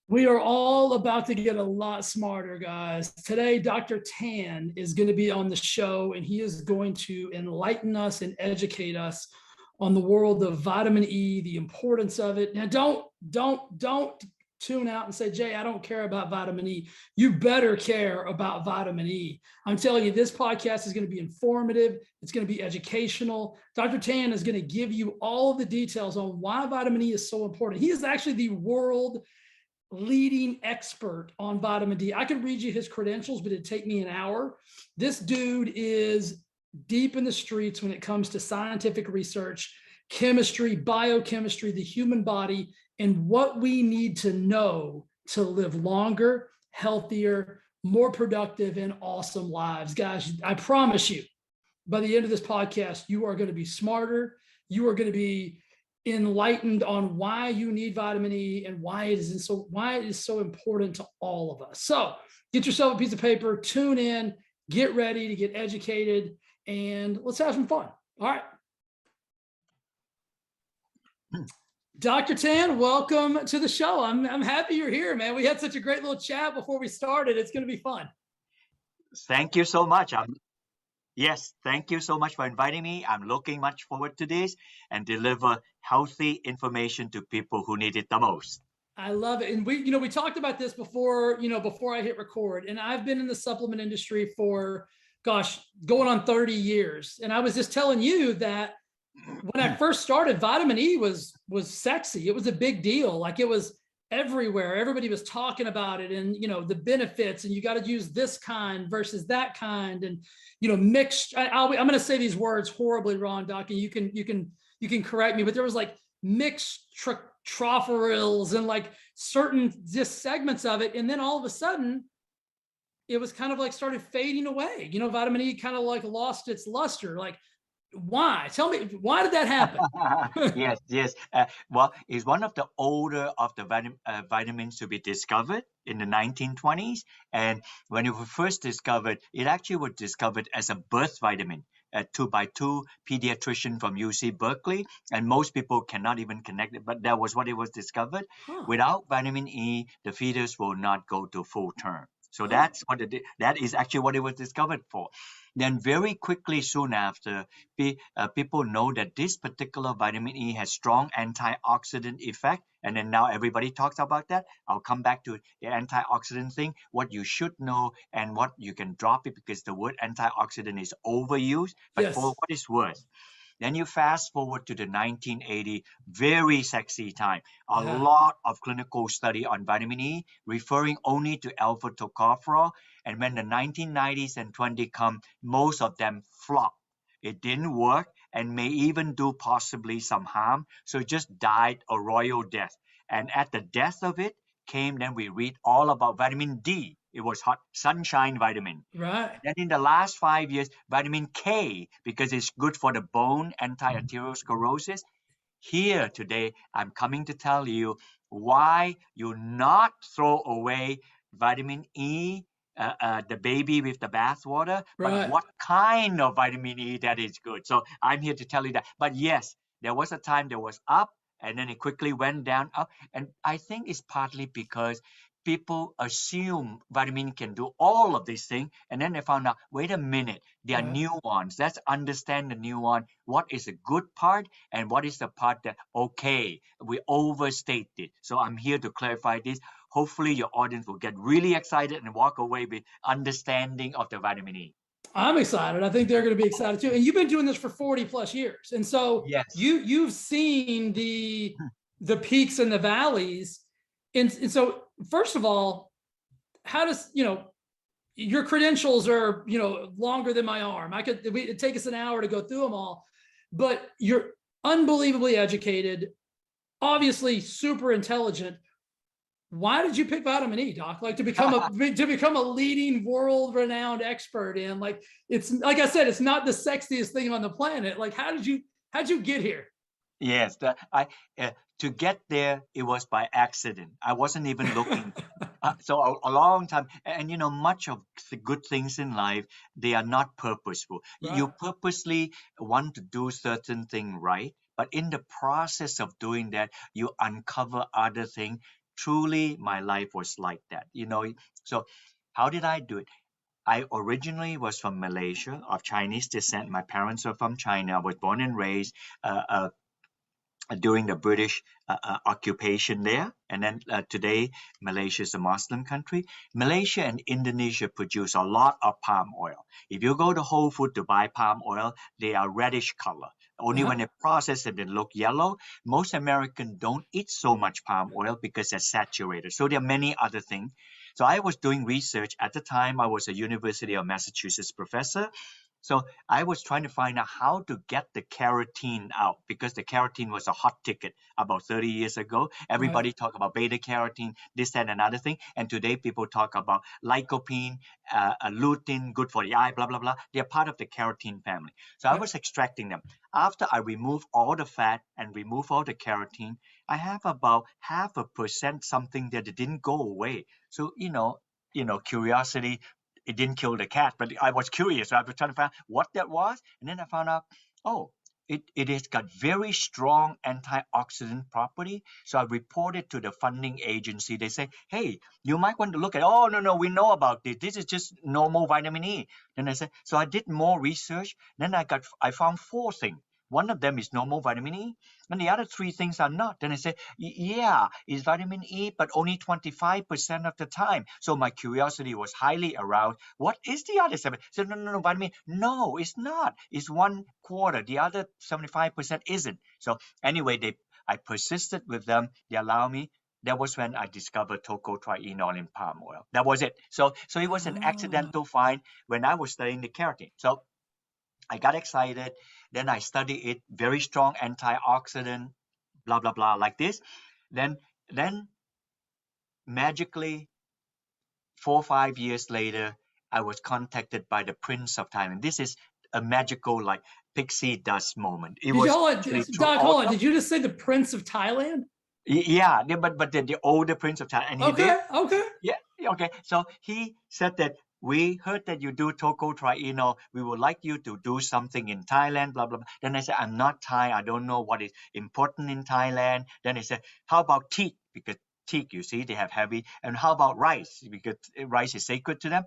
We are all about to get a lot smarter, guys. Today, Dr. Tan is going to be on the show, and he is going to enlighten us and educate us on the world of vitamin E, the importance of it. Now, don't tune out and say, Jay, I don't care about vitamin E. You better care about vitamin E. I'm telling you, this podcast is going to be informative. It's going to be educational. Dr. Tan is going to give you all of the details on why vitamin E is so important. He is actually the world leading expert on vitamin D. I could read you his credentials, but it'd take me an hour. This dude is deep in the streets when it comes to scientific research, chemistry, biochemistry, the human body, and what we need to know to live longer, healthier, more productive, and awesome lives. Guys, I promise you, by the end of this podcast, you are going to be smarter. You are going to be enlightened on why you need vitamin E and why it is so important to all of us. So get yourself a piece of paper, tune in, get ready to get educated, and let's have some fun. All right. Dr. Tan, welcome to the show. I'm happy you're here, man. We had such a great little chat before we started. It's going to be fun. Thank you so much. Yes, thank you so much for inviting me. I'm looking much forward to this and deliver healthy information to people who need it the most. I love it. And we talked about this before, before I hit record. And I've been in the supplement industry for, gosh, going on 30 years. And I was just telling you that when I first started, vitamin E was sexy. It was a big deal. Like it was everywhere. Everybody was talking about it and, the benefits, and you got to use this kind versus that kind. And, mixed, I'm going to say these words horribly wrong, Doc, and you can correct me, but there was like mixed tropherils and like certain just segments of it. And then all of a sudden it was kind of like started fading away. Vitamin E kind of like lost its luster. Like, why? Tell me, why did that happen? Yes. Well, it's one of the older of the vitamins to be discovered in the 1920s. And when it was first discovered, it actually was discovered as a birth vitamin by two pediatricians from UC Berkeley. And most people cannot even connect it, but that was what it was discovered. Huh. Without vitamin E, the fetus will not go to full term. So Huh. that is actually what it was discovered for. Then very quickly soon after, people know that this particular vitamin E has strong antioxidant effect. And then now everybody talks about that. I'll come back to the antioxidant thing, what you should know and what you can drop it because the word antioxidant is overused. But for Yes. what it's worth, then you fast forward to the 1980, very sexy time. A Yeah. lot of clinical study on vitamin E, referring only to alpha tocopherol. And when the 1990s and 20 come, most of them flop. It didn't work and may even do possibly some harm. So it just died a royal death. And at the death of it came, then we read all about vitamin D. It was hot sunshine vitamin. Right. Then in the last 5 years, vitamin K, because it's good for the bone, anti-arteriosclerosis. Here today, I'm coming to tell you why you not throw away vitamin E, the baby with the bathwater, but Right. what kind of vitamin E that is good. So I'm here to tell you that. But yes, there was a time that was up and then it quickly went down up. And I think it's partly because people assume vitamin can do all of these things, and then they found out, wait a minute, there are Right. nuance. Let's understand the nuance. What is the good part, and what is the part that okay, we overstate it. So I'm here to clarify this. Hopefully, your audience will get really excited and walk away with understanding of the vitamin E. I'm excited. I think they're going to be excited too. And you've been doing this for 40 plus years. And so Yes. you've seen the peaks and the valleys. And so first of all, how does, your credentials are, longer than my arm. It'd take us an hour to go through them all, but you're unbelievably educated, obviously super intelligent. Why did you pick vitamin E, Doc? Like to become a leading world-renowned expert in, like, it's like I said, it's not the sexiest thing on the planet. Like, how'd you get here? Yes, to get there, it was by accident. I wasn't even looking. So a long time, and much of the good things in life, they are not purposeful. You Right. purposely want to do certain thing right, but in the process of doing that, you uncover other things. truly my life was like that, you know. So how did I do it? I originally was from Malaysia, of Chinese descent. My parents are from China. I was born and raised during the British occupation there. And then today, Malaysia is a Muslim country. Malaysia and Indonesia produce a lot of palm oil. If you go to Whole Food to buy palm oil, they are reddish color. Only when they process them, they look yellow. Most Americans don't eat so much palm oil because they're saturated. So there are many other things. So I was doing research at the time. I was a University of Massachusetts professor. So I was trying to find out how to get the carotene out because the carotene was a hot ticket about 30 years ago. Everybody talk about beta carotene, this, that, and another thing. And today people talk about lycopene, lutein, good for the eye, blah, blah, blah. They're part of the carotene family. So I was extracting them. After I remove all the fat and remove all the carotene, I have about 0.5% something that didn't go away. So, curiosity, it didn't kill the cat, but I was curious. So I was trying to find out what that was. And then I found out, oh, it has got very strong antioxidant property. So I reported to the funding agency. They say, hey, you might want to look at, oh, no, we know about this. This is just normal vitamin E. Then I said, so I did more research. Then I found 4 things. One of them is normal vitamin E, and the other 3 things are not. Then I say, yeah, it's vitamin E, but only 25% of the time. So my curiosity was highly aroused. What is the other 7? So no, vitamin. No, it's not. It's 1/4. The other 75% isn't. So anyway, I persisted with them. They allow me. That was when I discovered tocotrienol in palm oil. That was it. So it was an accidental find when I was studying the keratin. So I got excited. Then I studied it. Very strong antioxidant, blah blah blah, like this. Then magically, 4 or 5 years later, I was contacted by the Prince of Thailand. This is a magical, like pixie dust moment. It was actually through Doc, hold on. autumn. Did you just say the Prince of Thailand? Yeah, but the older Prince of Thailand, and he did. Okay. Yeah, okay. So he said that we heard that you do tocotrienol. We would like you to do something in Thailand, blah, blah, blah. Then I said, I'm not Thai. I don't know what is important in Thailand. Then he said, how about teak? Because teak, you see, they have heavy. And how about rice? Because rice is sacred to them.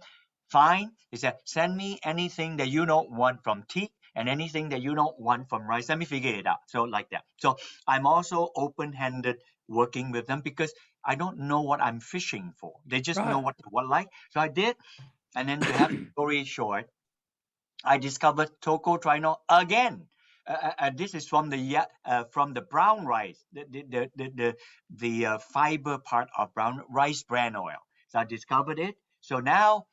Fine. He said, send me anything that you don't want from teak and anything that you don't want from rice. Let me figure it out. So like that. So I'm also open-handed working with them because I don't know what I'm fishing for. They just know what like. So I did. And then to have the story short, I discovered tocotrienol again. This is from the brown rice, the fiber part of brown rice bran oil. So I discovered it. So now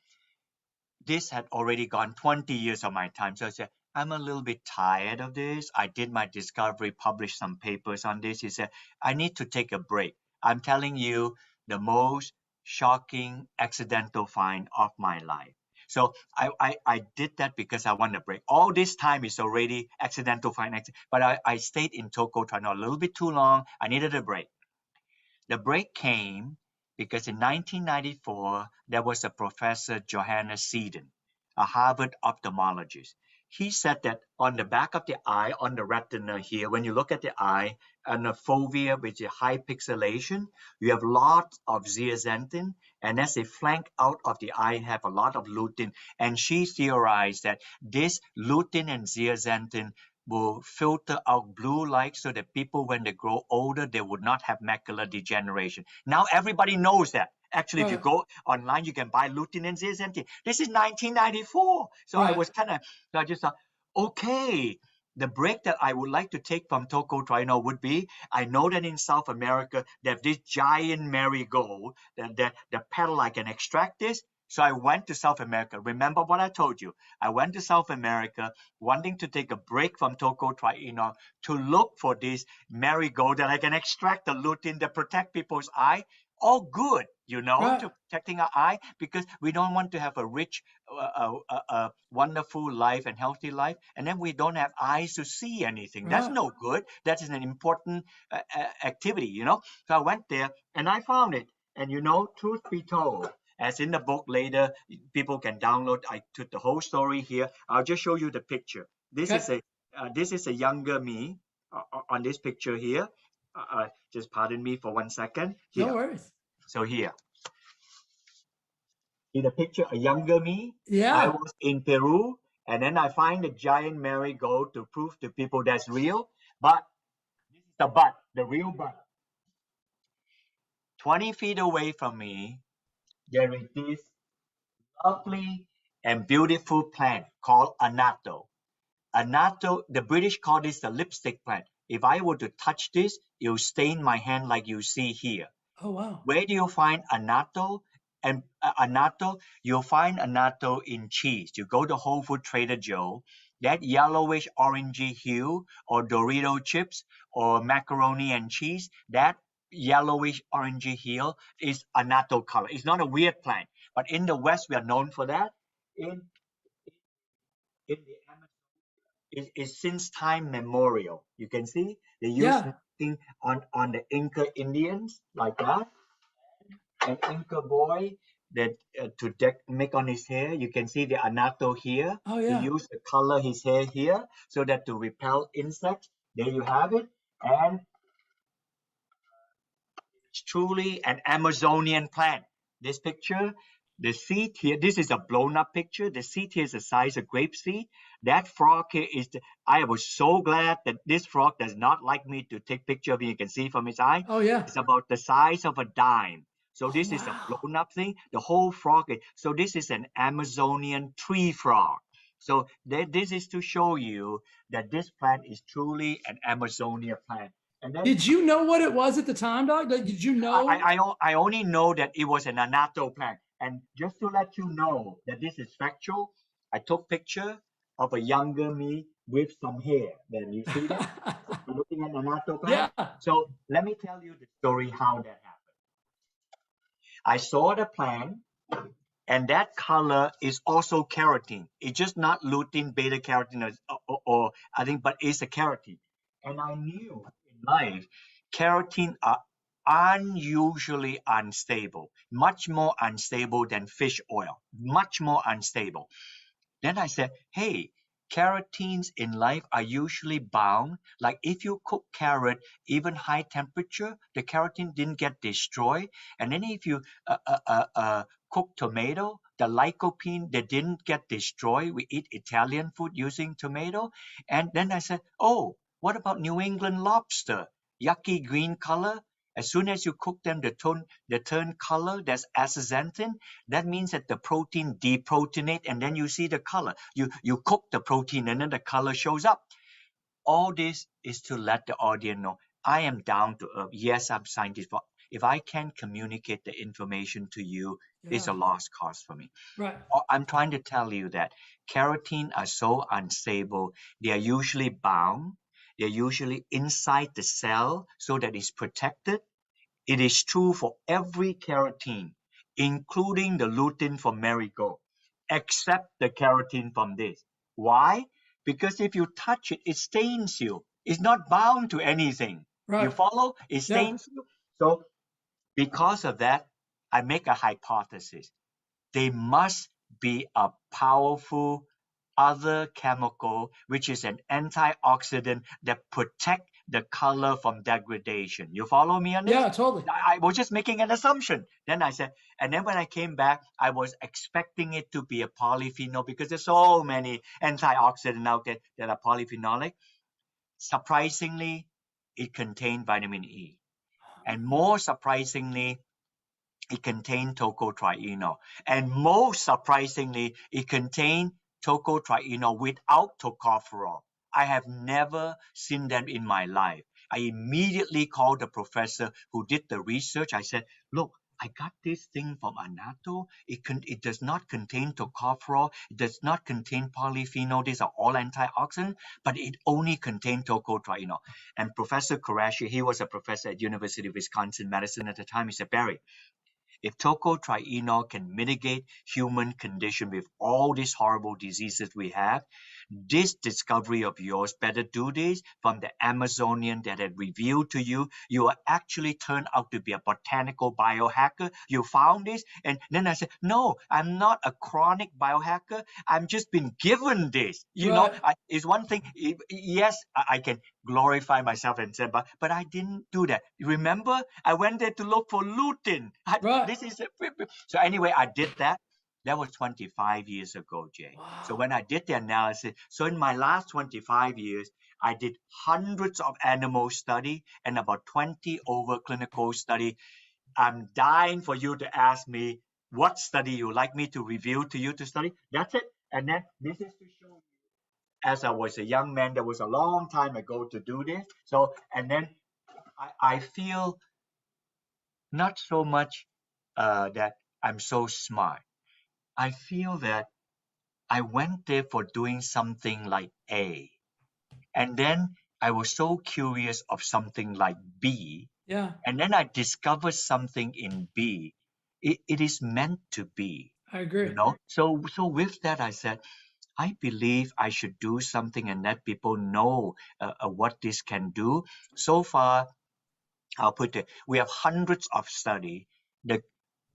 this had already gone 20 years of my time. So I said, I'm a little bit tired of this. I did my discovery, published some papers on this. He said, I need to take a break. I'm telling you the most shocking accidental find of my life. So I did that because I want a break. All this time is already accidental find, but I stayed in tocotrienol a little bit too long. I needed a break. The break came because in 1994, there was a professor, Johannes Seedon, a Harvard ophthalmologist. He said that on the back of the eye, on the retina here, when you look at the eye, and the fovea, which is high pixelation, you have lots of zeaxanthin, and as they flank out of the eye, have a lot of lutein. And she theorized that this lutein and zeaxanthin will filter out blue light so that people, when they grow older, they would not have macular degeneration. Now everybody knows that. Actually, if you go online, you can buy lutein and zeaxanthin. This is 1994. So I was so I just thought, okay, the break that I would like to take from tocotrienol would be, I know that in South America, they have this giant marigold, the petal, I can extract this. So I went to South America. Remember what I told you. I went to South America wanting to take a break from tocotrienol to look for this marigold that I can extract the lutein that protect people's eye. All good, to protecting our eye, because we don't want to have a rich, wonderful life and healthy life, and then we don't have eyes to see anything. That's no good. That is an important activity. So I went there and I found it. And truth be told, as in the book later, people can download. I took the whole story here. I'll just show you the picture. This is a younger me on this picture here. just pardon me for 1 second. No Here. worries. So here, in the picture, a younger me, I Yeah. was in Peru, and then I find the giant marigold to prove to people that's real. But this is the but, the real but. 20 feet away from me, there is this lovely and beautiful plant called anato. Anato, the British call this the lipstick plant. If I were to touch this, it will stain my hand like you see here. Oh, wow. Where do you find annatto? And annatto, you'll find annatto in cheese. You go to Whole Food Trader Joe, that yellowish orangey hue, or Dorito chips, or macaroni and cheese, that yellowish orangey hue is annatto color. It's not a weird plant, but in the West we are known for that. In in the Amazon, is since time memorial. You can see they use Yeah. nothing on the Inca Indians like that. An Inca boy that to make on his hair. You can see the anato here. Oh, He yeah. used to color his hair here so that to repel insects. There you have it. And it's truly an Amazonian plant. This picture, the seed here, this is a blown up picture. The seed here is the size of grape seed. That frog here is, I was so glad that this frog does not like me to take picture of it. You can see from his eye. Oh, yeah. It's about the size of a dime. So Oh, this is a wow. blown up thing. The whole frog, so this is an Amazonian tree frog. So this is to show you that this plant is truly an Amazonian plant. And then Did you know what it was at the time, Doc? Did you know? I only know that it was an anato plant. And just to let you know that this is factual, I took picture of a younger me with some hair. Then you see that? You're looking at anato plant. Yeah. So let me tell you the story how that happened. I saw the plant, and that color is also carotene. It's just not lutein, beta carotene, or I think, but it's a carotene. And I knew in life, carotene are unusually unstable, much more unstable than fish oil, much more unstable. Then I said, hey, carotenes in life are usually bound. Like if you cook carrot, even high temperature, the carotene didn't get destroyed. And then if you cook tomato, the lycopene, they didn't get destroyed. We eat Italian food using tomato. And then I said, oh, what about New England lobster? Yucky green color. As soon as you cook them, they turn color. There's astaxanthin. That means that the protein deproteinate, and then you see the color. You cook the protein, and then the color shows up. All this is to let the audience know I am down to earth. Yes, I'm scientist, but if I can't communicate the information to you, it's Yeah. a lost cause for me. Right. I'm trying to tell you that carotene are so unstable. They are usually bound. They're usually inside the cell so that it's protected. It is true for every carotene, including the lutein from marigold, except the carotene from this. Why? Because if you touch it, it stains you. It's not bound to anything. You Right. follow? It Yeah. stains you. So because of that, I make a hypothesis. They must be a powerful other chemical, which is an antioxidant that protect the color from degradation. You follow me on this? Yeah, totally. I was just making an assumption. Then I said, and then when I came back, I was expecting it to be a polyphenol because there's so many antioxidants out there that are polyphenolic. Surprisingly, it contained vitamin E. And more surprisingly, it contained tocotrienol. And most surprisingly, it contained tocotrienol without tocopherol. I have never seen them in my life. I immediately called the professor who did the research. I said, look, I got this thing from Anato. It does not contain tocopherol. It does not contain polyphenol. These are all antioxidants, but it only contains tocotrienol. And Professor Qureshi, he was a professor at University of Wisconsin Medicine at the time. He said, Barrie, if tocotrienol can mitigate human condition with all these horrible diseases we have, this discovery of yours, better do this, from the Amazonian that had revealed to you, you are actually turned out to be a botanical biohacker. You found this. And then I said, no, I'm not a chronic biohacker. I'm just been given this. Right. It's one thing. Yes, I can glorify myself and say, but I didn't do that. Remember, I went there to look for lutein. Right. This is so anyway, I did that. That was 25 years ago, Jay. So Wow. when I did the analysis, so in my last 25 years, I did hundreds of animal study and about 20 over clinical study. I'm dying for you to ask me what study you like me to review to you to study. That's it. And then this is to show you, as I was a young man, that was a long time ago to do this. So, and then I feel not so much that I'm so smart. I feel that I went there for doing something like A. And then I was so curious of something like B. Yeah, And then I discovered something in B. It is meant to be, I agree. So with that, I said, I believe I should do something and let people know what this can do. So far, I'll put it, we have hundreds of study. The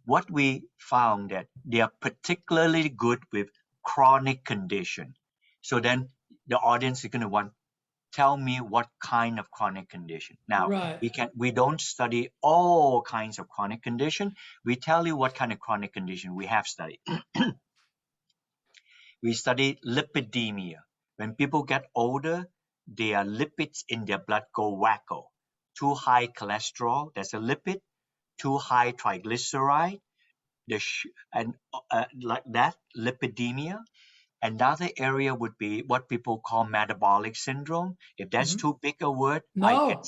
what we found that they are particularly good with chronic condition. So then the audience is going to want, tell me what kind of chronic condition. Now Right. we don't study all kinds of chronic condition. We tell you what kind of chronic condition we have studied. We study lipidemia. When people get older, their lipids in their blood go wacko. Too high cholesterol, that's a lipid. Too high triglyceride, and like that, lipidemia. Another area would be what people call metabolic syndrome. If that's Mhm. too big a word, I can.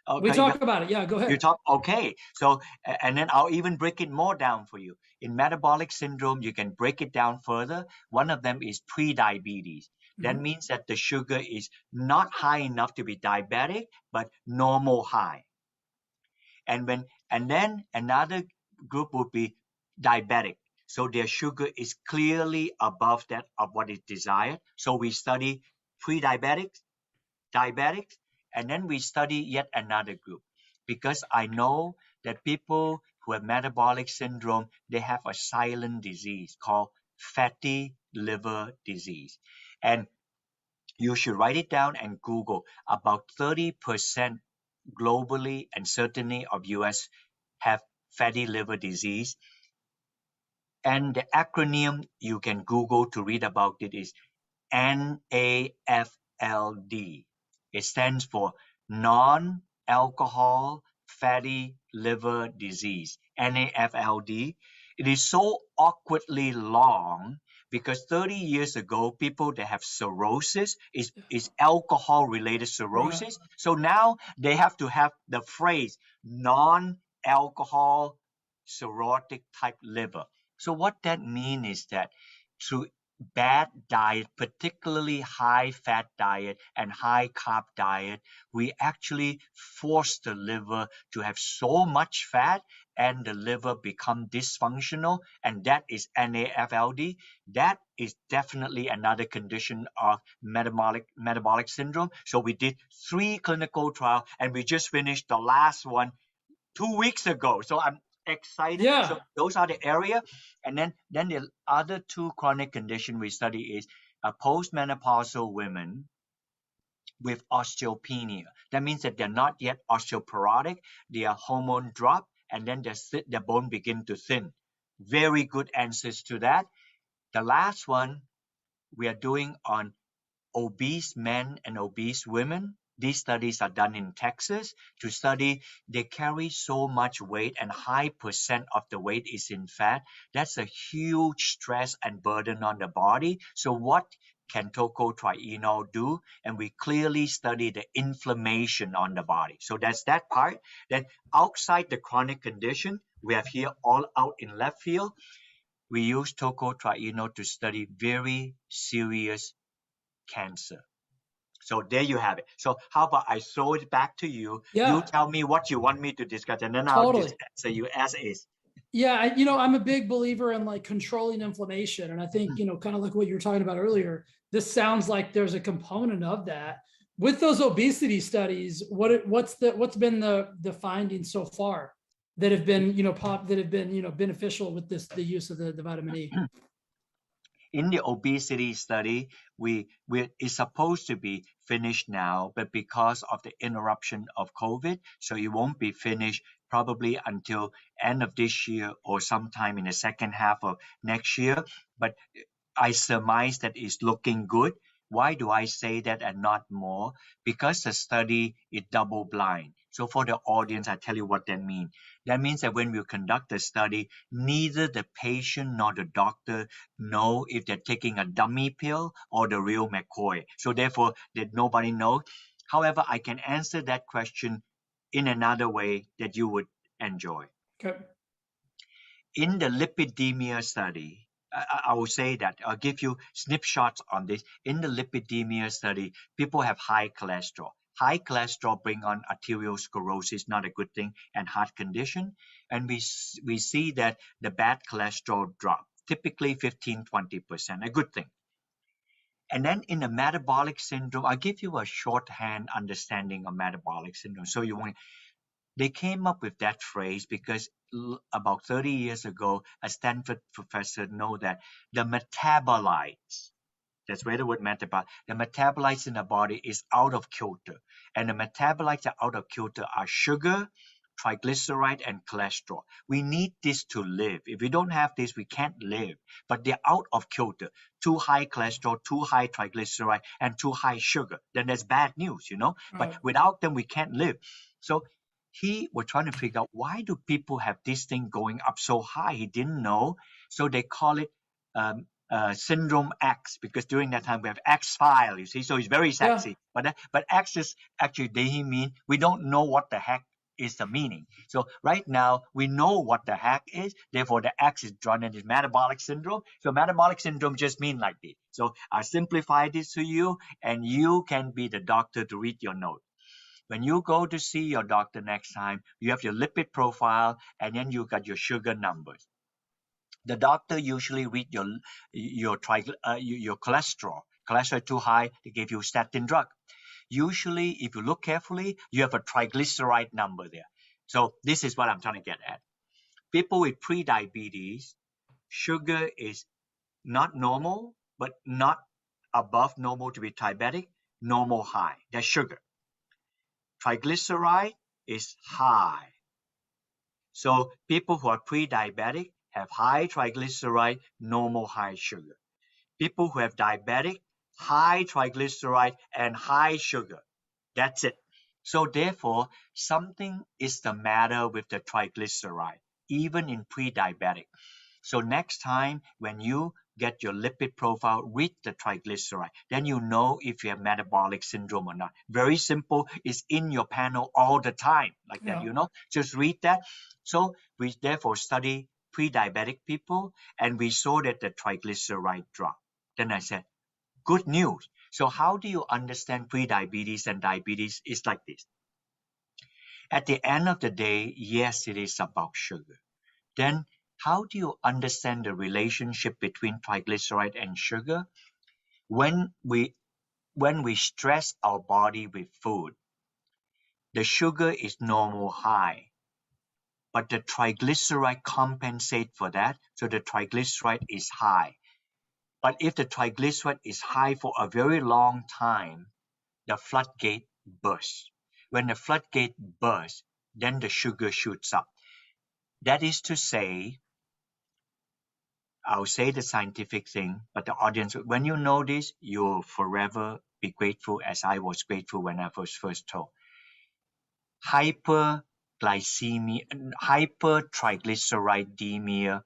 No, we Okay, talk about it. Yeah, go you ahead. talk. Okay, so and then I'll even break it more down for you. In metabolic syndrome, you can break it down further. One of them is pre-diabetes. That Mhm. means that the sugar is not high enough to be diabetic, but normal high. And then another group would be diabetic. So their sugar is clearly above that of what is desired. So we study pre-diabetics, diabetics, and then we study yet another group, because I know that people who have metabolic syndrome, they have a silent disease called fatty liver disease. And you should write it down and Google. About 30% globally and certainly of US have fatty liver disease. And the acronym you can Google to read about it is NAFLD. It stands for non-alcohol fatty liver disease. NAFLD. It is so awkwardly long because 30 years ago, people that have cirrhosis is alcohol related Right. cirrhosis. So now they have to have the phrase non-alcohol cirrhotic type liver. So what that means is that through bad diet, particularly high fat diet and high carb diet, we actually force the liver to have so much fat and the liver become dysfunctional, and that is NAFLD. That is definitely another condition of metabolic syndrome. So we did 3 clinical trials and we just finished the last one 2 weeks ago. So I'm excited. So Yeah. those are the area. And then the other two chronic condition we study is postmenopausal women with osteopenia. That means that they're not yet osteoporotic. Their hormone drop and then their bone begin to thin. Very good answers to that. The last one we are doing on obese men and obese women. These studies are done in Texas to study they carry so much weight and high percent of the weight is in fat. That's a huge stress and burden on the body. So what can tocotrienol do? And we clearly study the inflammation on the body. So that's that part. Then outside the chronic condition, we have here all out in left field. We use tocotrienol to study very serious cancer. So there you have it. So how about I throw it back to you? You Yeah. tell me what you want me to discuss, and then I'll just Totally. answer you as is. Yeah, I'm a big believer in like controlling inflammation, and I think Mm, kind of like what you were talking about earlier. this sounds like there's a component of that. With those obesity studies, what's been the findings so far that have been beneficial with the use of the vitamin E? In the obesity study, we is supposed to be finished now, but because of the interruption of COVID, so it won't be finished probably until end of this year or sometime in the second half of next year. But I surmise that it's looking good. Why do I say that and not more? Because the study is double blind. So for the audience, I tell you what that means. That means that when we conduct the study, neither the patient nor the doctor know if they're taking a dummy pill or the real McCoy. So therefore, that nobody knows. However, I can answer that question in another way that you would enjoy. Okay. In the lipidemia study, I will say that I'll give you snapshots on this. In the lipidemia study, people have high cholesterol. High cholesterol bring on arteriosclerosis, not a good thing, and heart condition. And we see that the bad cholesterol drop, typically 15-20%, a good thing. And then in the metabolic syndrome, I'll give you a shorthand understanding of metabolic syndrome. So you want they came up with that phrase because about 30 years ago, a Stanford professor know that the metabolites, that's where the word metabolites, the metabolites in the body is out of kilter. And the metabolites that are out of kilter are sugar, triglyceride, and cholesterol. We need this to live. If we don't have this, we can't live. But they're out of kilter. Too high cholesterol, too high triglyceride, and too high sugar. Then there's bad news, you know. But without them, we can't live. So he was trying to figure out why do people have this thing going up so high. He didn't know. So they call it syndrome X, because during that time we have X file, you see, so it's very sexy. Yeah. But X is actually they mean we don't know what the heck is the meaning. So right now we know what the heck is, therefore the X is drawn in this metabolic syndrome. So metabolic syndrome just mean like this. So I simplify this to you, and you can be the doctor to read your note. When you go to see your doctor next time, you have your lipid profile and then you got your sugar numbers. The doctor usually read your cholesterol. Cholesterol too high, they give you statin drug. Usually, if you look carefully, you have a triglyceride number there. So this is what I'm trying to get at. People with pre-diabetes, sugar is not normal, but not above normal to be diabetic, normal high. That's sugar. Triglyceride is high. So people who are pre-diabetic have high triglyceride, normal high sugar. People who have diabetic, high triglyceride and high sugar. That's it. So therefore, something is the matter with the triglyceride, even in pre-diabetic. So next time when you get your lipid profile, read the triglyceride. Then you know if you have metabolic syndrome or not. Very simple. It's in your panel all the time, like that, you know. Just read that. So we therefore study pre-diabetic people, and we saw that the triglyceride drop. Then I said, good news. So how do you understand pre-diabetes and diabetes? It's like this. At the end of the day, yes, it is about sugar. Then how do you understand the relationship between triglyceride and sugar? When we stress our body with food, the sugar is normal high, but the triglyceride compensate for that, so the triglyceride is high. But if the triglyceride is high for a very long time, the floodgate bursts. When the floodgate bursts, then the sugar shoots up. That is to say, I'll say the scientific thing, but the audience, when you know this, you'll forever be grateful, as I was grateful when I was first told. Hypertriglyceridemia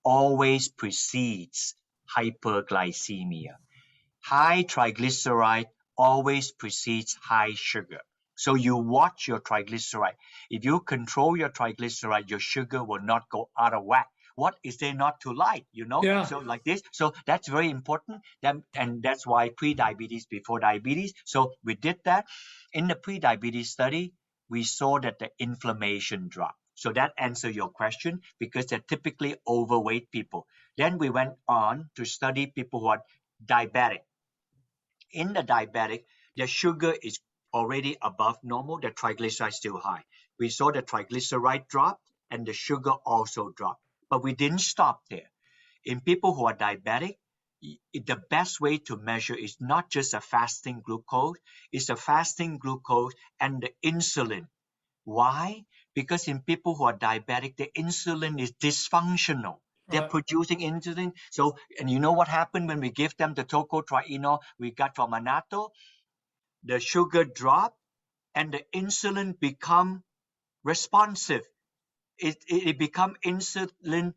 always precedes hyperglycemia. High triglyceride always precedes high sugar. So you watch your triglyceride. If you control your triglyceride, your sugar will not go out of whack. What is there not to like, you know? Yeah. So like this. So that's very important. And that's why pre-diabetes before diabetes. So we did that. In the pre-diabetes study, we saw that the inflammation dropped. So that answers your question, because they're typically overweight people. Then we went on to study people who are diabetic. in the diabetic, the sugar is already above normal, the triglyceride is still high. We saw the triglyceride drop and the sugar also dropped. But we didn't stop there. In people who are diabetic, the best way to measure is not just a fasting glucose, it's a fasting glucose and the insulin. Why? Because in people who are diabetic, the insulin is dysfunctional. They're Right. producing insulin. So, and you know what happened when we give them the tocotrienol we got from Anato? The sugar drop and the insulin become responsive. It become insulin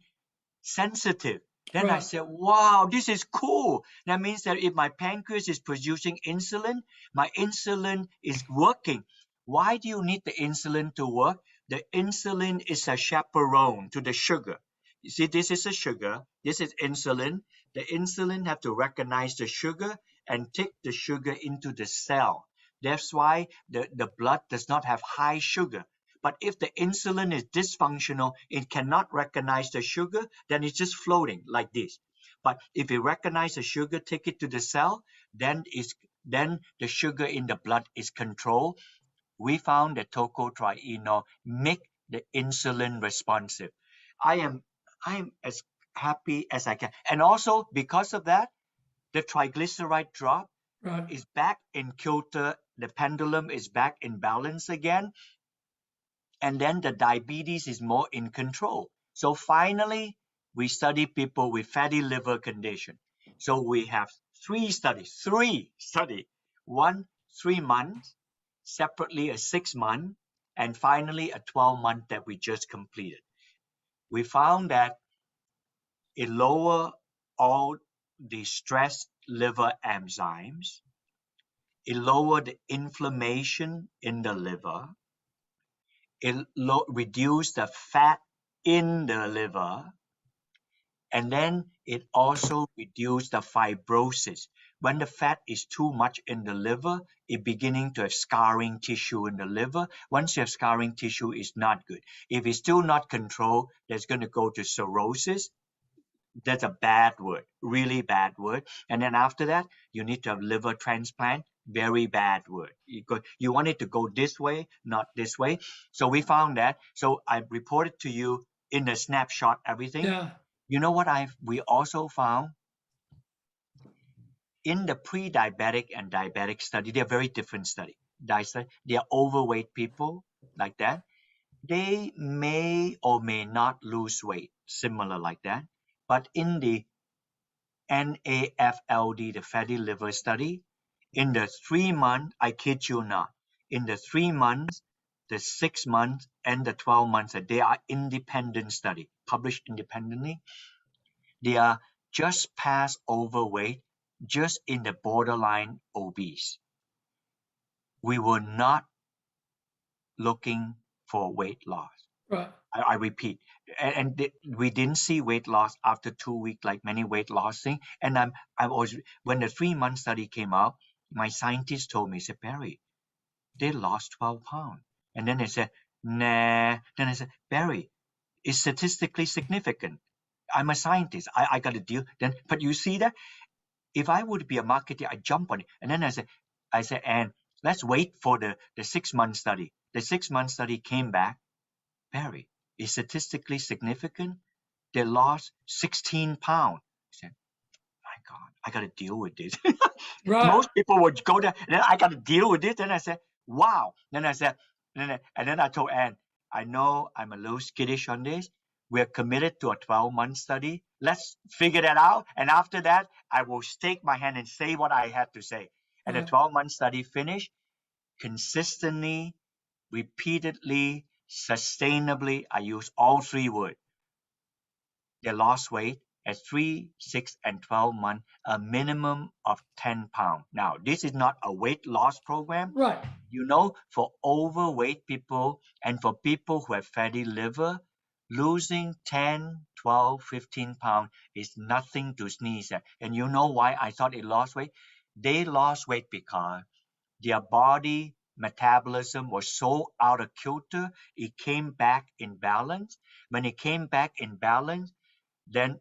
sensitive. Then I Right. said, wow, this is cool. That means that if my pancreas is producing insulin, my insulin is working. Why do you need the insulin to work? The insulin is a chaperone to the sugar. You see, this is a sugar. This is insulin. The insulin have to recognize the sugar and take the sugar into the cell. That's why the blood does not have high sugar. But if the insulin is dysfunctional, it cannot recognize the sugar, then it's just floating like this. But if it recognizes the sugar, take it to the cell, then the sugar in the blood is controlled. We found that tocotrienol make the insulin responsive. I am as happy as I can. And also because of that, the triglyceride drop Right. is back in kilter. The pendulum is back in balance again, and then the diabetes is more in control. So finally, we study people with fatty liver condition. So we have three study, one 3 months, separately a 6 month, and finally a 12 month that we just completed. We found that it lower all the stress liver enzymes, it lower the inflammation in the liver, it reduce the fat in the liver, and then it also reduce the fibrosis. When the fat is too much in the liver, it beginning to have scarring tissue in the liver. Once you have scarring tissue, it's not good. If it's still not controlled, that's going to go to cirrhosis. That's a bad word, really bad word. And then after that, you need to have liver transplant, very bad word. You want it to go this way, not this way. So we found that. So I reported to you in a snapshot everything. Yeah. You know what we also found in the pre-diabetic and diabetic study, they're very different study. They are overweight people like that. They may or may not lose weight, similar like that. But in the NAFLD, the fatty liver study, in the 3 month, I kid you not, in the 3 months, the 6 months, and the 12 months, they are independent study, published independently. They are just past overweight, just in the borderline obese. We were not looking for weight loss. Right. I repeat, we didn't see weight loss after 2 weeks like many weight loss thing. And I was when the 3 month study came out, my scientist told me, said, Barry, they lost 12 pounds. And then they said, nah. Then I said, Barry, it's statistically significant. I'm a scientist. I got to deal. Then, but you see that if I would be a marketer, I jump on it. And then I said, and let's wait for the 6 month study. The 6 month study came back. Barry, is statistically significant. They lost 16 pounds. I said, my God, I got to deal with this. Right. Most people would go there, and then I got to deal with this. Then I said, wow. Then I said, and then I told Anne, I know I'm a little skittish on this. We're committed to a 12-month study. Let's figure that out. And after that, I will stake my hand and say what I have to say. And the Right. 12-month study finished consistently, repeatedly, sustainably. I use all three words. They lost weight at 3, 6, and 12 months, a minimum of 10 pounds. Now, this is not a weight loss program. Right. For overweight people and for people who have fatty liver, losing 10, 12, 15 pounds is nothing to sneeze at. And you know why I thought it lost weight? They lost weight because their body metabolism was so out of kilter, it came back in balance. When it came back in balance, then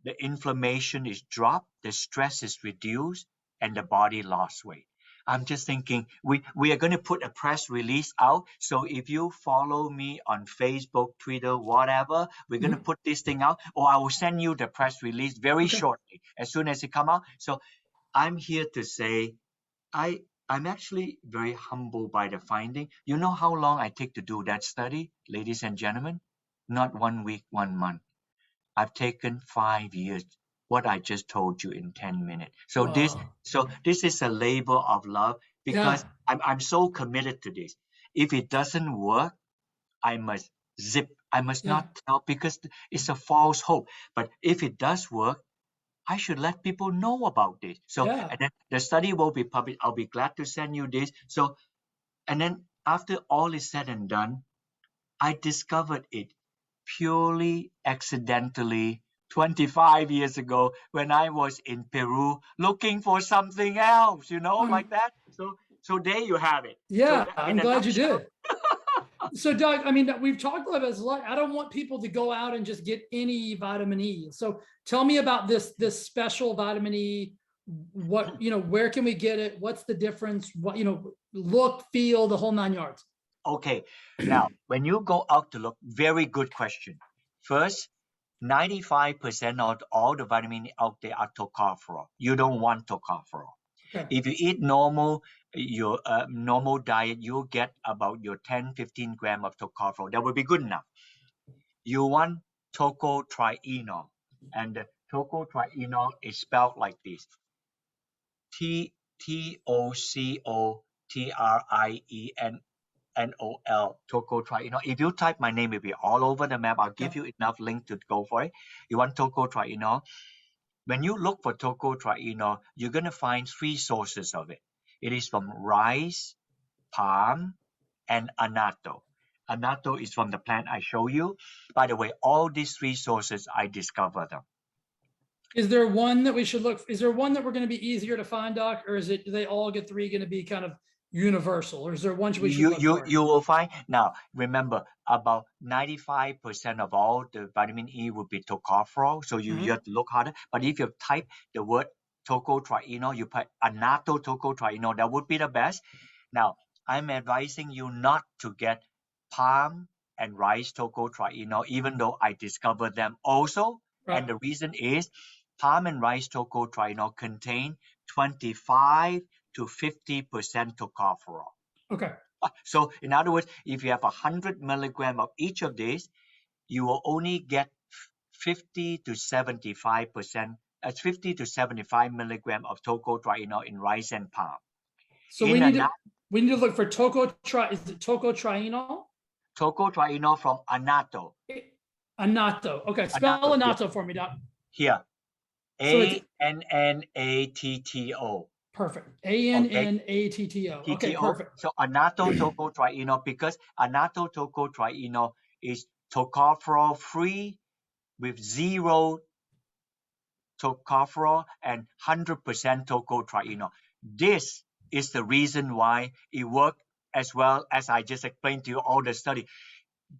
the inflammation is dropped, the stress is reduced, and the body lost weight. I'm just thinking we are going to put a press release out. So if you follow me on Facebook, Twitter, whatever, we're going to Mhm. put this thing out, or I will send you the press release very Okay. shortly as soon as it come out. So I'm here to say I'm actually very humbled by the finding. You know how long I take to do that study, ladies and gentlemen? Not 1 week, 1 month. I've taken 5 years. What I just told you in 10 minutes. Wow. So this is a labor of love because Yeah. I'm so committed to this. If it doesn't work, I must zip. I must Yeah. not tell because it's a false hope. But if it does work, I should let people know about this. So, Yeah. and then the study will be published. I'll be glad to send you this. So, and then after all is said and done, I discovered it purely accidentally 25 years ago when I was in Peru looking for something else, Um, like that. So there you have it. So yeah, that, in I'm a glad you nutshell, did. So, Doug, I mean, we've talked about this a lot. I don't want people to go out and just get any vitamin E. So, tell me about this special vitamin E. What where can we get it? What's the difference? What look, feel, the whole 9 yards. okay. Now, when you go out to look, very good question. First, 95% of all the vitamin out there are tocopherol. You don't want tocopherol. Okay. If you eat your normal diet, you'll get about your 10, 15 gram of tocopherol. That would be good enough. You want tocotrienol, and the tocotrienol is spelled like this: TOCOTRIENOL, tocotrienol. If you type my name, it will be all over the map. I'll give Okay. you enough link to go for it. You want tocotrienol. When you look for tocotrienol, you're going to find three sources of it. It is from rice, palm, and annatto. Annatto is from the plant I show you. By the way, all these three sources, I discovered them. Is there one that we should look? Is there one that we're going to be easier to find, Doc, or is it do they all get three going to be kind of universal, or is there one we should You look you for? you will find now. Remember, about 95% of all the vitamin E will be tocopherol, so you Mhm. have to look harder. But if you type the word tocotrienol, you put annatto tocotrienol, that would be the best. Now, I'm advising you not to get palm and rice tocotrienol, even though I discovered them also. Right. And the reason is palm and rice tocotrienol contain 25 to 50% tocopherol. Okay. So in other words, if you have 100 milligram of each of these, you will only get 50 to 75%, 50 to 75 milligram of tocotrienol in rice and palm. So In a we need to look for is it tocotrienol? tocotrienol from annatto. Annatto. Okay, spell Annatto, yeah. annatto for me, Doc. Here, So it's ANNATTO. perfect. Okay, ANNATTO. Okay, TTO. perfect. So annatto tocotrienol, because annatto tocotrienol is tocopherol free with zero tocopherol and 100% tocotrienol. This is the reason why it worked as well as I just explained to you all the study.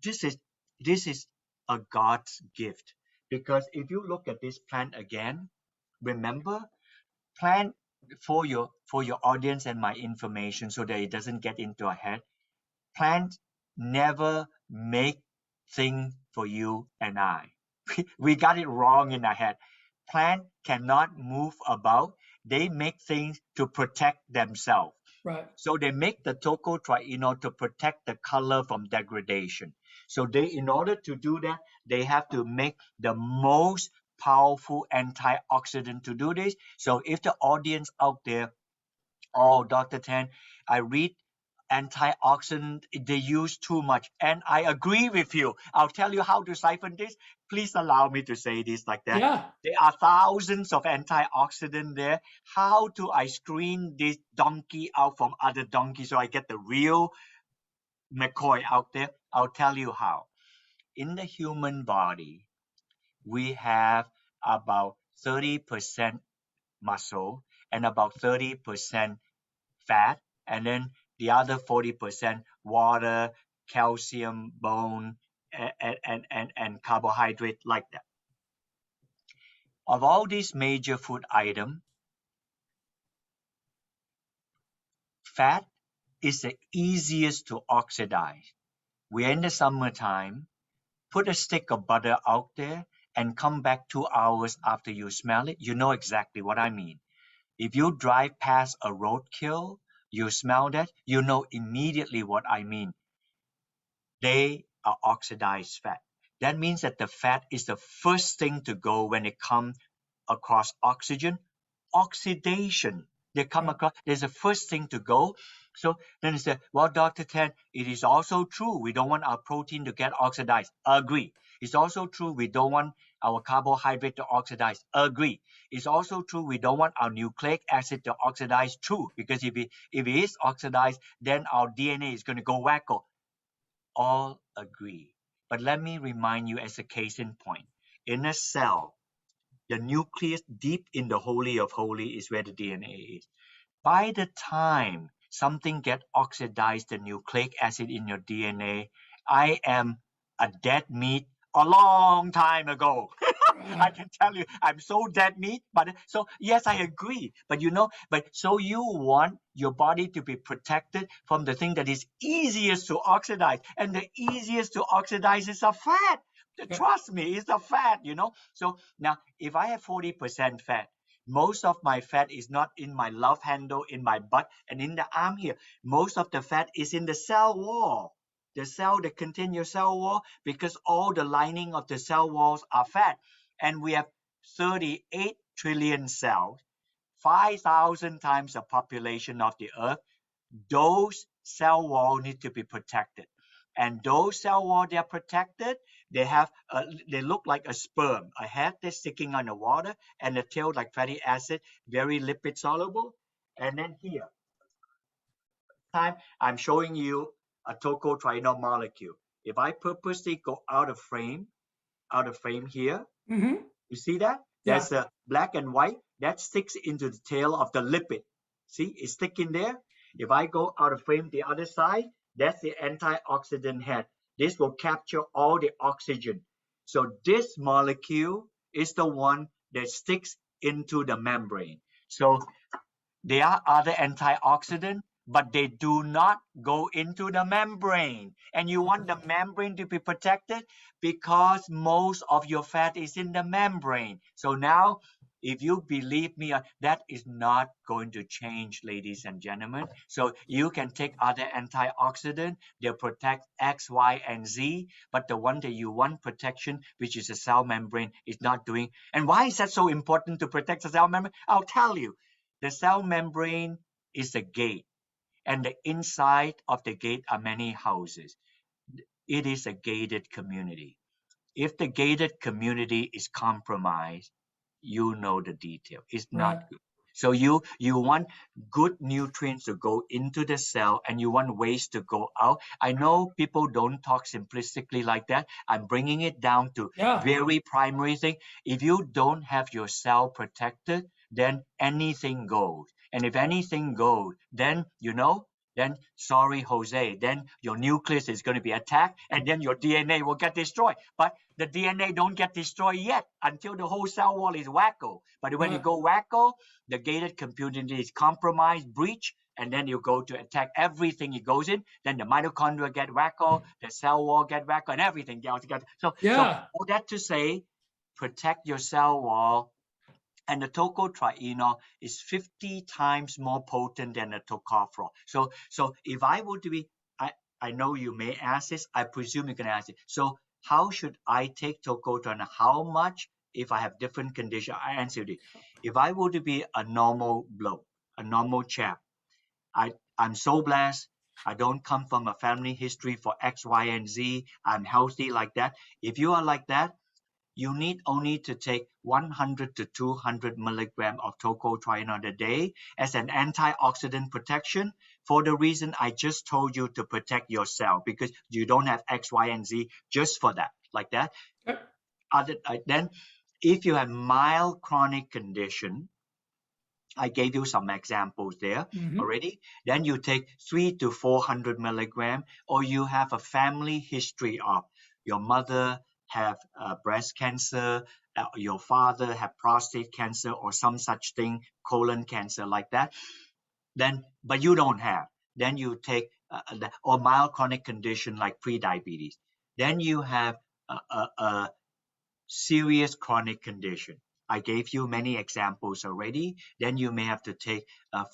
This is this is a God's gift, because if you look at this plant again, remember, plant, for your audience and my information so that it doesn't get into our head. Plants never make things for you and I. We got it wrong in our head. Plants cannot move about. They make things to protect themselves. Right. So they make the tocotrienol to protect the color from degradation. So in order to do that, they have to make the most powerful antioxidant to do this. So if the audience out there, oh, Dr. Tan, I read antioxidant, they use too much. And I agree with you. I'll tell you how to siphon this. Please allow me to say this like that. Yeah. There are thousands of antioxidants there. How do I screen this donkey out from other donkeys so I get the real McCoy out there? I'll tell you how. In the human body, we have about 30% muscle and about 30% fat, and then the other 40% water, calcium, bone, and carbohydrate, like that. Of all these major food items, fat is the easiest to oxidize. We're in the summertime. Put a stick of butter out there and come back 2 hours after you smell it. You know exactly what I mean. If you drive past a roadkill, you smell that, you know immediately what I mean. They are oxidized fat. That means that the fat is the first thing to go when it comes across oxygen. Oxidation. They come Right. across, there's the first thing to go. So then they say, well, Dr. Tan, it is also true we don't want our protein to get oxidized. Agree. It's also true we don't want our carbohydrate to oxidize. Agree. It's also true we don't want our nucleic acid to oxidize. True. Because if it is oxidized, then our DNA is going to go wacko. All agree. But let me remind you as a case in point. In a cell, the nucleus deep in the holy of holy is where the DNA is. By the time something get oxidized, the nucleic acid in your DNA, I am a dead meat a long time ago. I can tell you, I'm so dead meat. But so yes, I agree. But but so you want your body to be protected from the thing that is easiest to oxidize, and the easiest to oxidize is a fat. Trust me, it's a fat. So now, if I have 40% fat, most of my fat is not in my love handle, in my butt, and in the arm here. Most of the fat is in the cell wall. The cell that contain your cell wall, because all the lining of the cell walls are fat. And we have 38 trillion cells, 5,000 times the population of the earth. Those cell walls need to be protected. And those cell walls, they are protected. They look like a sperm. A head that's sticking on the water, and the tail like fatty acid, very lipid soluble. And then here, time I'm showing you a tocotrienol molecule. If I purposely go out of frame here, Mm-hmm. you see that? Yeah. There's a black and white that sticks into the tail of the lipid. See, it's sticking there. If I go out of frame the other side, that's the antioxidant head. This will capture all the oxygen. So this molecule is the one that sticks into the membrane. So there are other antioxidants, but they do not go into the membrane. And you want the membrane to be protected because most of your fat is in the membrane. So now, if you believe me, that is not going to change, ladies and gentlemen. So you can take other antioxidants, they protect X, Y, and Z, but the one that you want protection, which is the cell membrane, is not doing. And why is that so important to protect the cell membrane? I'll tell you. The cell membrane is the gate, and the inside of the gate are many houses. It is a gated community. If the gated community is compromised, you know the detail. It's not Right. good. So you want good nutrients to go into the cell, and you want waste to go out. I know people don't talk simplistically like that. I'm bringing it down to Yeah. very primary thing. If you don't have your cell protected, then anything goes. And if anything goes, then sorry, Jose, then your nucleus is going to be attacked, and then your DNA will get destroyed. But the DNA don't get destroyed yet until the whole cell wall is wacko. But when you Right. go wacko, the gated community is compromised, breach, and then you go to attack everything it goes in. Then the mitochondria get wacko, the cell wall get wacko, and everything else get. So Yeah. all that to say, protect your cell wall. And the tocotrienol is 50 times more potent than the tocopherol. So if I were to be, I know you may ask this, I presume you can ask it. So how should I take tocotrienol? How much if I have different conditions? I answered it. If I were to be a normal bloke, a normal chap, I'm so blessed. I don't come from a family history for X, Y, and Z. I'm healthy like that. If you are like that, you need only to take 100 to 200 milligram of tocotrienol a day as an antioxidant protection for the reason I just told you, to protect your cell, because you don't have X, Y, and Z just for that, like that. Then, if you have mild chronic condition, I gave you some examples there Mm-hmm. already. Then you take 3 to 400 milligram, or you have a family history of your mother have breast cancer, your father have prostate cancer or some such thing, colon cancer like that. Then but you don't have. Then you take or mild chronic condition like pre-diabetes. Then you have a serious chronic condition. I gave you many examples already. Then you may have to take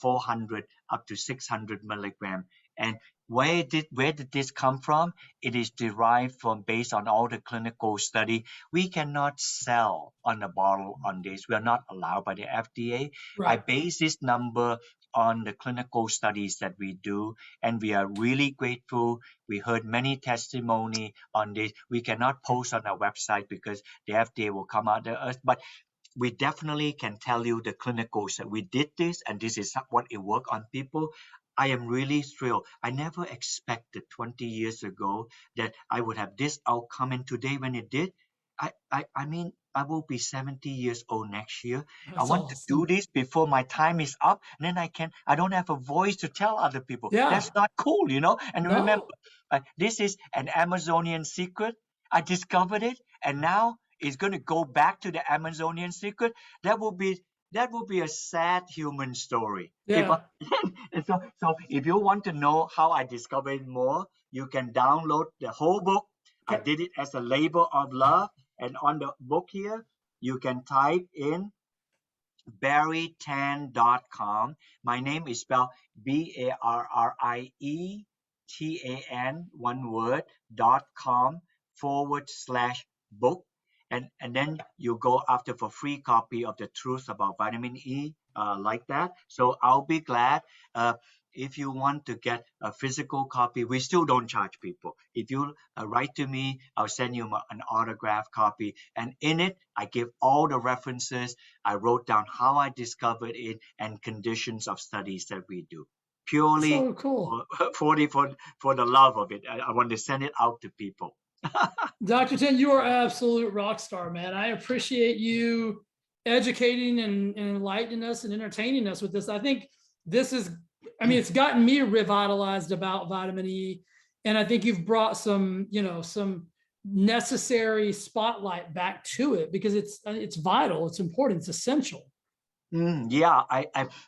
400 up to 600 milligram. And where did this come from? It is derived from based on all the clinical study. We cannot sell on a bottle on this. We are not allowed by the FDA. I Right. base this number on the clinical studies that we do, and we are really grateful. We heard many testimony on this. We cannot post on our website because the FDA will come after us. But we definitely can tell you the clinicals that we did this and this is what it worked on people. I am really thrilled. I never expected 20 years ago that I would have this outcome, and today when it did, I mean, I will be 70 years old next year. I That's want to do awesome. this before my time is up, and then I don't have a voice to tell other people. Yeah. That's not cool, you know? And remember, No. this is an Amazonian secret. I discovered it, and now it's going to go back to the Amazonian secret. That will be a sad human story. Okay, Yeah. but so if you want to know how I discovered it more, you can download the whole book. I Okay. did it as a labor of love, and on the book here, you can type in barrie10.com. My name is spelled BARRIETAN, one word, .com /book. And then you go after for free copy of the truth about vitamin E, like that. So I'll be glad. If you want to get a physical copy, we still don't charge people. If you write to me, I'll send you an autograph copy. And in it, I give all the references. I wrote down how I discovered it and conditions of studies that we do. Purely So cool. for, for the love of it. I want to send it out to people. Dr. Ten, you are an absolute rock star, man. I appreciate you educating and enlightening us and entertaining us with this. I think this is, I mean, it's gotten me revitalized about vitamin E. And I think you've brought some, some necessary spotlight back to it because it's vital, it's important, it's essential. Yeah,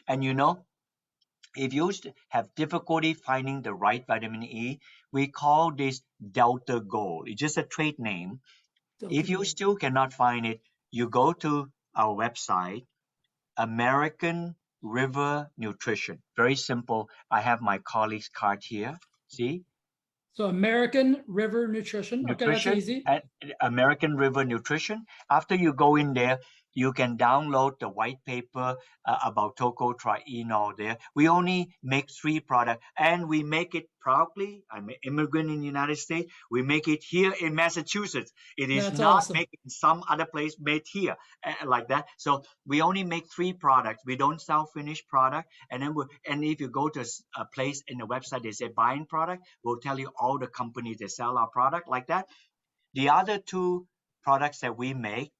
and you know, if you have difficulty finding the right vitamin E, we call this Delta Gold. It's just a trade name. Delta If you Gold. still cannot find it, you go to our website, American River Nutrition. Very simple. I have my colleague's card here. See, So American River Nutrition. Okay, that's nutrition easy. at American River Nutrition. After you go in there, you can download the white paper about tocotrienol there. We only make 3 products and we make it proudly. I'm an immigrant in the United States. We make it here in Massachusetts. It is That's not awesome. made in some other place, made here like that. So we only make 3 products. We don't sell finished product. And then and if you go to a place in the website, they say buying product, we'll tell you all the companies that sell our product like that. The other 2 products that we make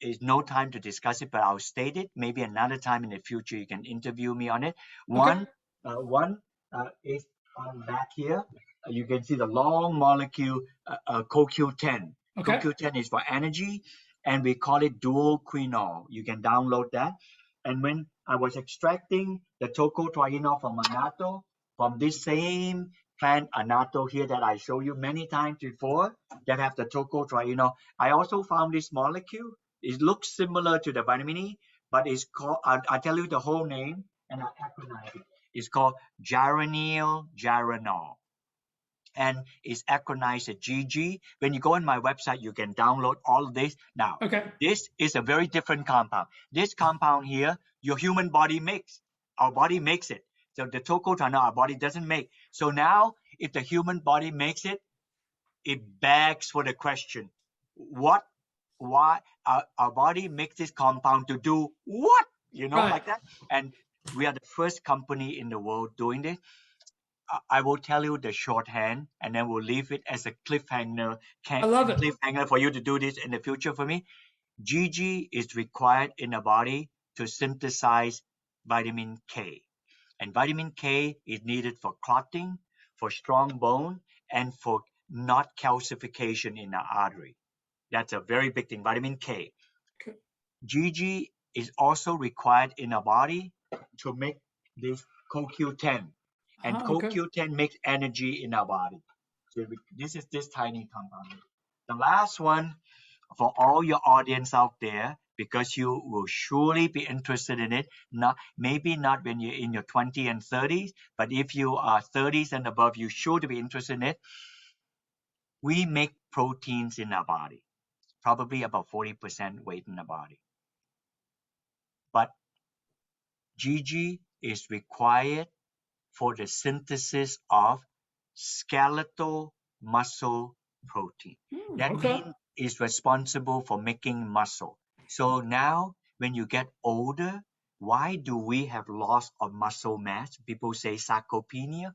is no time to discuss it, but I'll state it. Maybe another time in the future you can interview me on it. Okay. One is on back here. You can see the long molecule CoQ10. Okay. CoQ10 is for energy, and we call it dual quinol. You can download that. And when I was extracting the tocotrienol from annatto, from this same plant annatto here that I showed you many times before, that have the tocotrienol, I also found this molecule. It looks similar to the vitamin E, but it's called, I tell you the whole name and I acronyme it. It's called gyranol and it's acronized as GG. When you go on my website, you can download all of this. Now, Okay. this is a very different compound. This compound here, your human body makes. Our body makes it. So the tocotrienol, our body doesn't make. So now, if the human body makes it, it begs for the question, what, why, our body makes this compound to do what? You know, Right. like that. And we are the first company in the world doing this. I will tell you the shorthand, and then we'll leave it as a cliffhanger, I love it. cliffhanger for you to do this in the future for me. GG is required in the body to synthesize vitamin K. And vitamin K is needed for clotting, for strong bone, and for not calcification in the artery. That's a very big thing, vitamin K. Okay. GG is also required in our body to make this CoQ10. And Okay. CoQ10 makes energy in our body. So this is this tiny compound. The last one for all your audience out there, because you will surely be interested in it. Not maybe not when you're in your 20s and 30s, but if you are 30s and above, you're sure to be interested in it. We make proteins in our body, probably about 40% weight in the body. But GG is required for the synthesis of skeletal muscle protein. That Okay. means it's responsible for making muscle. So now, when you get older, why do we have loss of muscle mass? People say sarcopenia.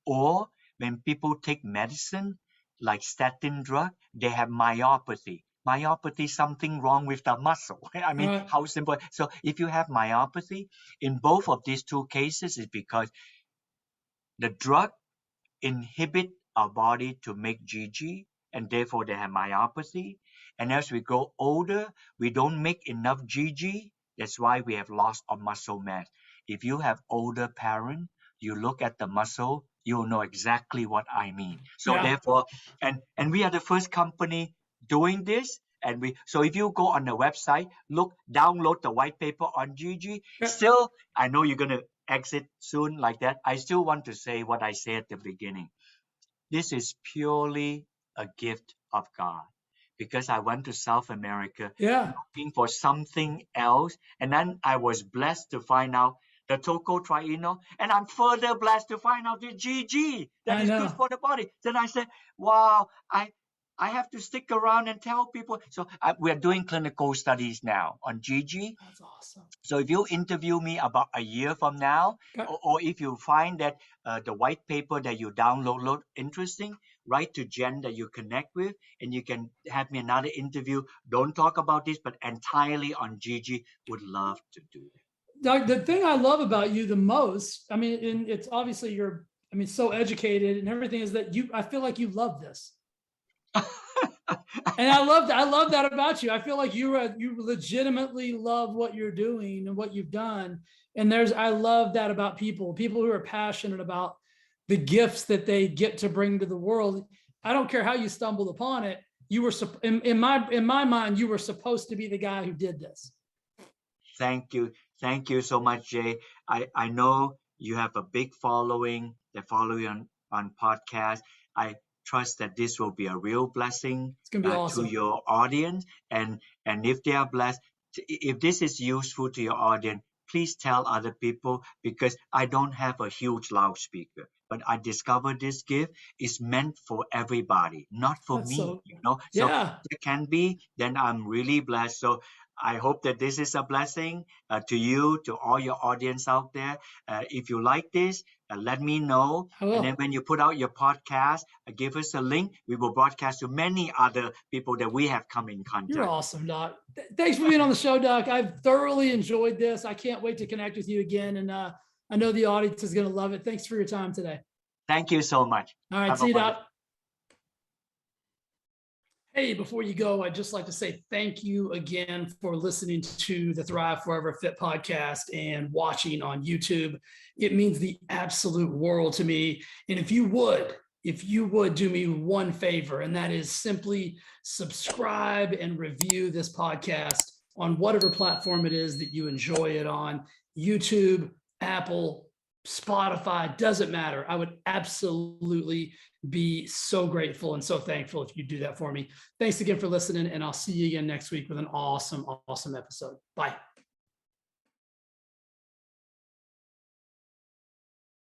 Or when people take medicine like statin drug, they have myopathy. Myopathy, something wrong with the muscle. I mean, Right. how simple. So if you have myopathy, in both of these two cases, it's because the drug inhibit our body to make GG, and therefore they have myopathy. And as we grow older, we don't make enough GG. That's why we have loss of muscle mass. If you have older parent, you look at the muscle, you'll know exactly what I mean. So Yeah. therefore, and we are the first company doing this. And so if you go on the website, download the white paper on GG. Okay. Still, I know you're gonna exit soon like that. I still want to say what I said at the beginning. This is purely a gift of God, because I went to South America Yeah. looking for something else, and then I was blessed to find out the tocotrienol, and I'm further blessed to find out the GG that I is good know. for the body. Then I said, wow, I have to stick around and tell people. So we're doing clinical studies now on GG. That's awesome. So if you interview me about a year from now, Okay. or if you find that the white paper that you download interesting, write to Jen that you connect with, and you can have me another interview. Don't talk about this, but entirely on GG. Would love to do Doug, the thing I love about you the most, I mean, and it's obviously you're, I mean, so educated and everything, is that I feel like you love this. that. And I love that about you. I feel like you legitimately love what you're doing and what you've done. And I love that about people who are passionate about the gifts that they get to bring to the world. I don't care how you stumbled upon it. You were in my mind, you were supposed to be the guy who did this. Thank you. Thank you so much, Jay. I know you have a big following that follow you on podcast. I trust that this will be a real blessing It's gonna be to awesome. your audience. And if they are blessed, if this is useful to your audience, please tell other people, because I don't have a huge loudspeaker. But I discovered this gift is meant for everybody, not for That's me, so, you know. So yeah. it can be, then I'm really blessed. So I hope that this is a blessing to you, to all your audience out there. If you like this, let me know. I And then will. when you put out your podcast, give us a link. We will broadcast to many other people that we have come in You're contact. awesome, Doc. Thanks for being on the show, Doc. I've thoroughly enjoyed this. I can't wait to connect with you again. And I know the audience is going to love it. Thanks for your time today. Thank you so much. All right. Have a See you, wonderful. Doc. Hey, before you go, I'd just like to say thank you again for listening to the Thrive Forever Fit podcast and watching on YouTube. It means the absolute world to me. And if you would do me one favor, and that is simply subscribe and review this podcast on whatever platform it is that you enjoy it on, YouTube, Apple, Spotify, doesn't matter. I would absolutely be so grateful and so thankful if you do that for me. Thanks again for listening, and I'll see you again next week with an awesome, awesome episode. Bye.